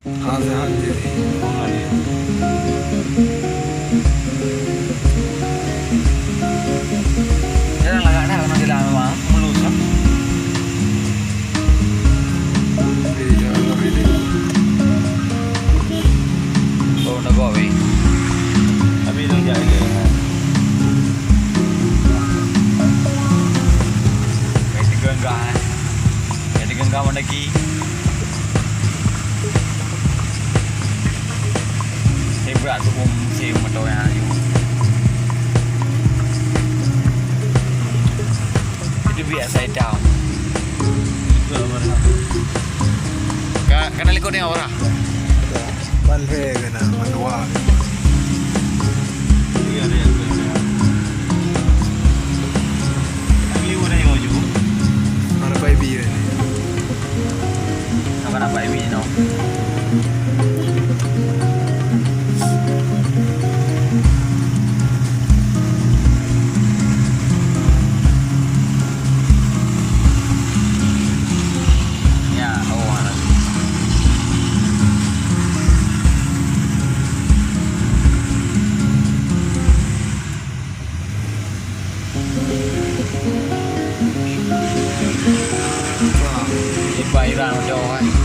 Haze hanjiri. Jarang lah kadang orang kita memang mulus lah. Video lo video. Baru nak go away. Tapi dong jadi le. Kasi genggang. Kasi genggang mana lagi? Berat tu pun saya motor yang ada. Itu biar saya tahu. Kena lekor ni orang. Balve gana manwa. Iya dia. Lagi mana yang ojo? Mana pai bi ni. Nak nak buy ni no. Đi bay ra một chỗ